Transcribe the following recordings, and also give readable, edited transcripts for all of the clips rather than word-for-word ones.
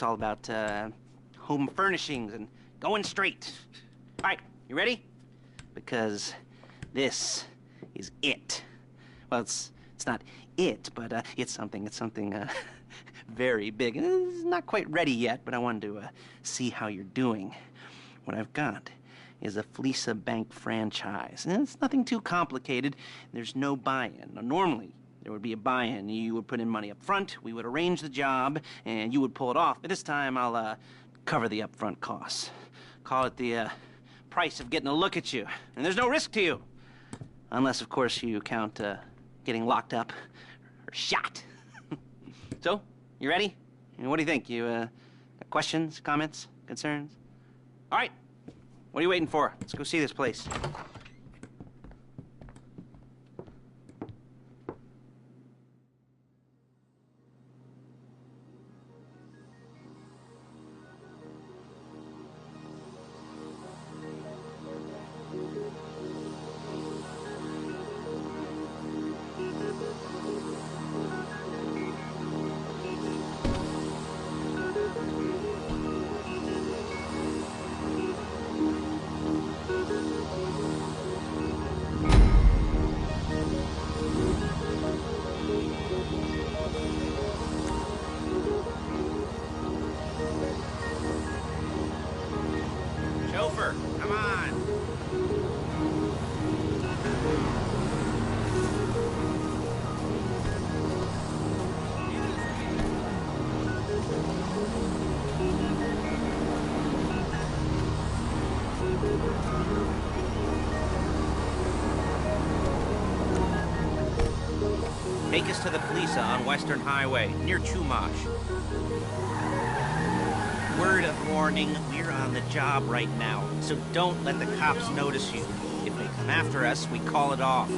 It's all about home furnishings and going straight. All right, you ready? Because this is it. Well, it's not it, but it's something very big. It's not quite ready yet, but I wanted to see how you're doing. What I've got is a Fleeca Bank franchise. And it's nothing too complicated. There's no buy-in. Now, normally, there would be a buy-in. You would put in money up front, we would arrange the job, and you would pull it off. But this time, I'll cover the upfront costs. Call it the price of getting a look at you. And there's no risk to you. Unless, of course, you count getting locked up or shot. So, you ready? What do you think? You got questions, comments, concerns? All right. What are you waiting for? Let's go see this place. Chauffeur, come on. Take us to the Fleeca on Western Highway, near Chumash. Word of warning, we're on the job right now, so don't let the cops notice you. If they come after us, we call it off.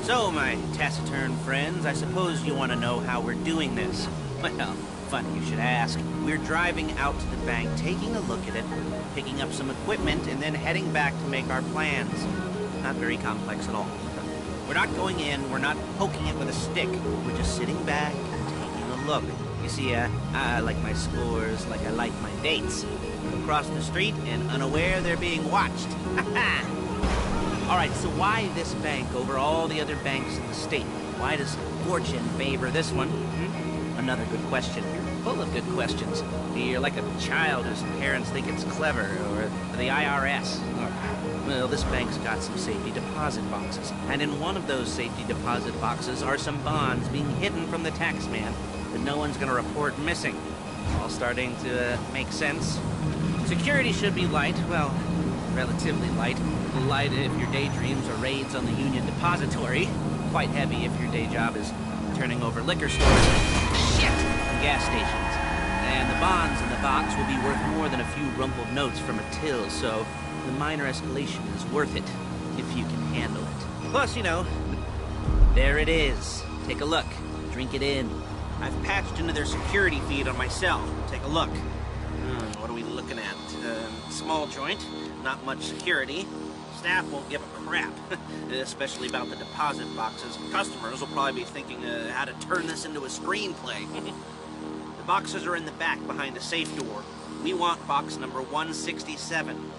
So, my taciturn friends, I suppose you want to know how we're doing this. Well, funny you should ask. We're driving out to the bank, taking a look at it, picking up some equipment, and then heading back to make our plans. Not very complex at all. We're not going in, we're not poking it with a stick. We're just sitting back and taking a look. You see, I like my scores like I like my dates. Across the street and unaware they're being watched. All right, so why this bank over all the other banks in the state? Why does fortune favor this one? Another good question. You're full of good questions. You're like a child whose parents think it's clever, or the IRS. Well, this bank's got some safety deposit boxes, and in one of those safety deposit boxes are some bonds being hidden from the tax man that no one's gonna report missing. All starting to make sense. Security should be light, well, relatively light. Light if your daydreams are raids on the Union Depository. Quite heavy if your day job is turning over liquor stores. Shit! Gas stations. And the bonds in the box will be worth more than a few rumpled notes from a till, so the minor escalation is worth it, if you can handle it. Plus, you know, there it is. Take a look. Drink it in. I've patched into their security feed on my cell. Take a look. What are we looking at? Small joint, not much security. Staff won't give a crap, especially about the deposit boxes. Customers will probably be thinking how to turn this into a screenplay. The boxes are in the back behind a safe door. We want box number 167.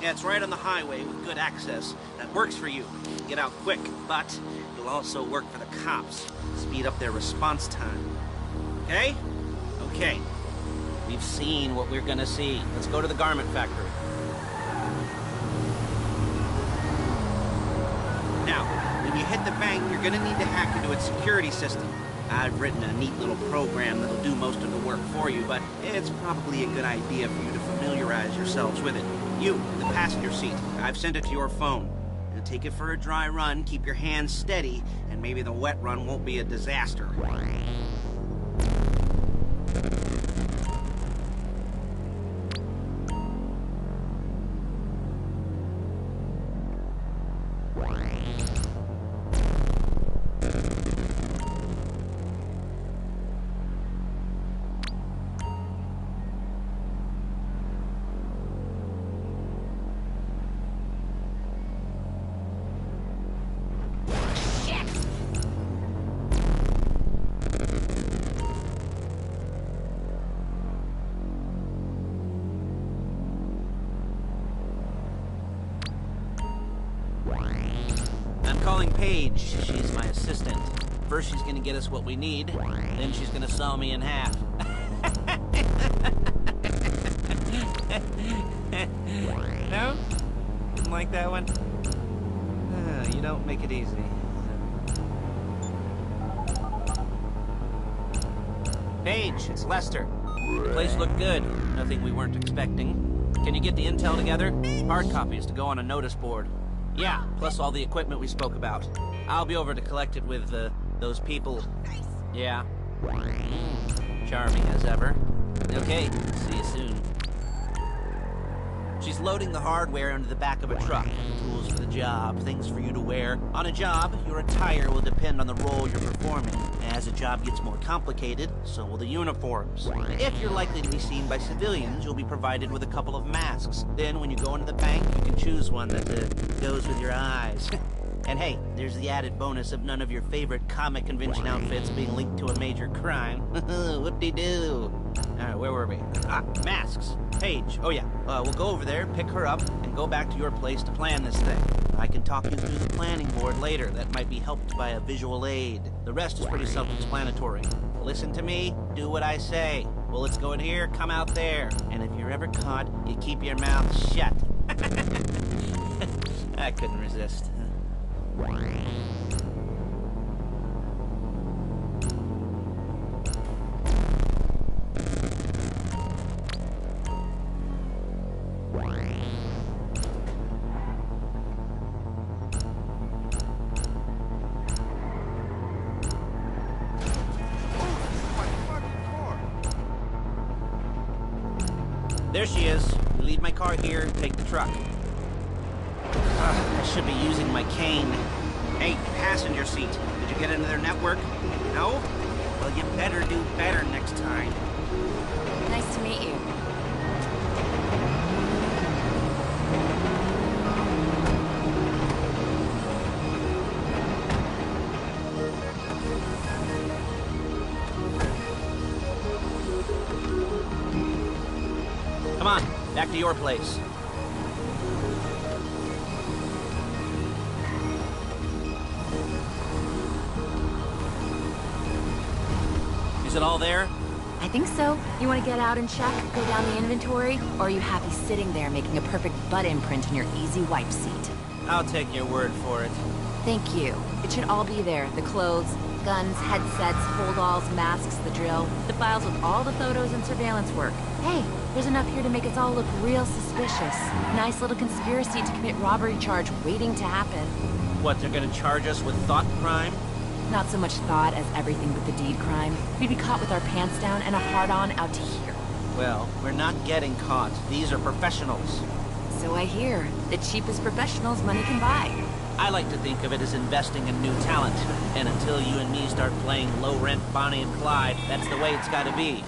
Yeah, it's right on the highway with good access. That works for you. Get out quick, but it'll also work for the cops. Speed up their response time. Okay? Okay. We've seen what we're gonna see. Let's go to the garment factory. Now, when you hit the bank, you're gonna need to hack into its security system. I've written a neat little program that'll do most of the work for you, but it's probably a good idea for you to familiarize yourselves with it. You, in the passenger seat, I've sent it to your phone. Now take it for a dry run, keep your hands steady, and maybe the wet run won't be a disaster. Paige. She's my assistant. First she's gonna get us what we need, then she's gonna saw me in half. No? Didn't like that one? You don't make it easy. Paige, it's Lester. The place looked good. Nothing we weren't expecting. Can you get the intel together? Hard copies to go on a notice board. Yeah, plus all the equipment we spoke about. I'll be over to collect it with, those people. Yeah. Charming as ever. Okay, see you soon. She's loading the hardware into the back of a truck. Tools for the job, things for you to wear. On a job, your attire will depend on the role you're performing. As the job gets more complicated, so will the uniforms. If you're likely to be seen by civilians, you'll be provided with a couple of masks. Then when you go into the bank, you can choose one that goes with your eyes. And hey, there's the added bonus of none of your favorite comic convention outfits being linked to a major crime. Whoop-de-doo. Alright, where were we? Masks. Paige. Oh yeah, we'll go over there, pick her up, and go back to your place to plan this thing. I can talk you through the planning board later. That might be helped by a visual aid. The rest is pretty self-explanatory. Listen to me, do what I say. Bullets go in here, come out there. And if you're ever caught, you keep your mouth shut. I couldn't resist. There she is. Leave my car here and take the truck. I should be using my cane. Hey, passenger seat. Did you get into their network? No? Well, you better do better next time. Nice to meet you. Come on, back to your place. Is it all there? I think so. You want to get out and check, go down the inventory, or are you happy sitting there making a perfect butt imprint in your easy wipe seat? I'll take your word for it. Thank you. It should all be there. The clothes, guns, headsets, holdalls, masks, the drill, the files with all the photos and surveillance work. Hey, there's enough here to make us all look real suspicious. Nice little conspiracy to commit robbery charge waiting to happen. What, they're gonna charge us with thought crime? Not so much thought as everything but the deed crime. We'd be caught with our pants down and a hard-on out to here. Well, we're not getting caught. These are professionals. So I hear. The cheapest professionals money can buy. I like to think of it as investing in new talent. And until you and me start playing low-rent Bonnie and Clyde, that's the way it's gotta be.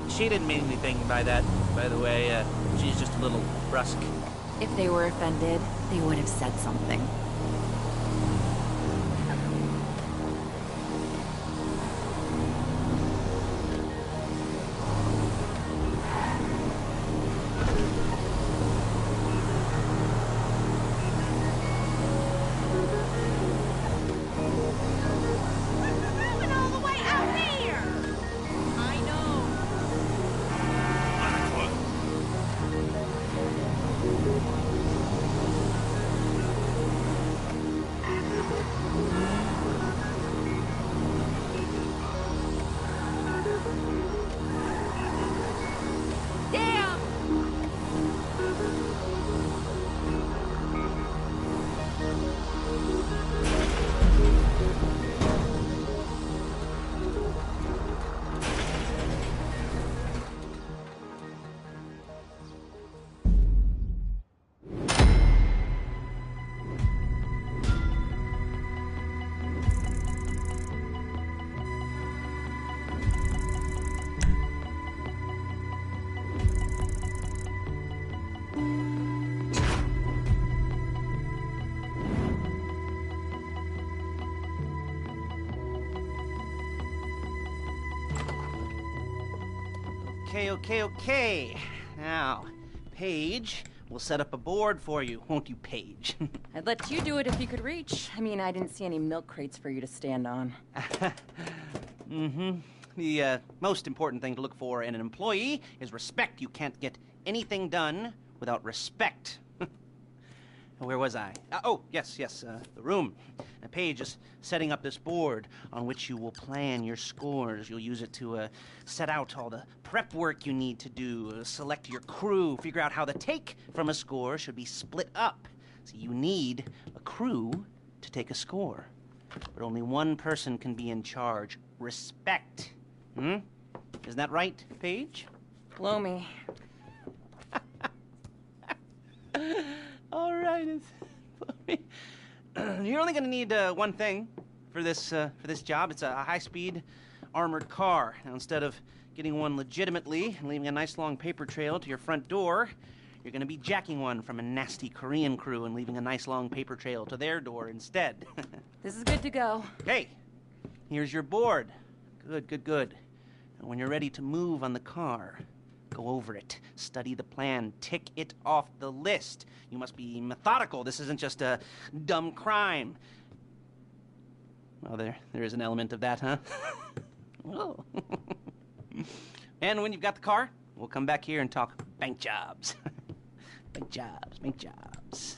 She didn't mean anything by that, by the way. She's just a little brusque. If they were offended, they would have said something. Okay. Now, Paige, We'll set up a board for you, won't you, Paige? I'd let you do it if you could reach. I mean, I didn't see any milk crates for you to stand on. Mm-hmm. The most important thing to look for in an employee is respect. You can't get anything done without respect. Where was I? Yes, the room. Now, Paige is setting up this board on which you will plan your scores. You'll use it to set out all the prep work you need to do, select your crew, figure out how the take from a score should be split up. So you need a crew to take a score. But only one person can be in charge. Respect. Isn't that right, Paige? Blow me. All right. You're only going to need one thing for this job. It's a high-speed armored car. Now, instead of getting one legitimately and leaving a nice long paper trail to your front door, you're going to be jacking one from a nasty Korean crew and leaving a nice long paper trail to their door instead. This is good to go. Okay, here's your board. Good. And when you're ready to move on the car, go over it, study the plan, tick it off the list. You must be methodical. This isn't just a dumb crime. Well, there is an element of that, huh? Oh. And when you've got the car, we'll come back here and talk bank jobs. Bank jobs.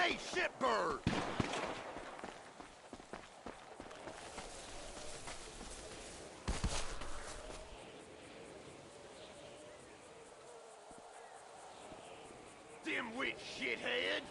Hey, shitbird! Dimwit shithead!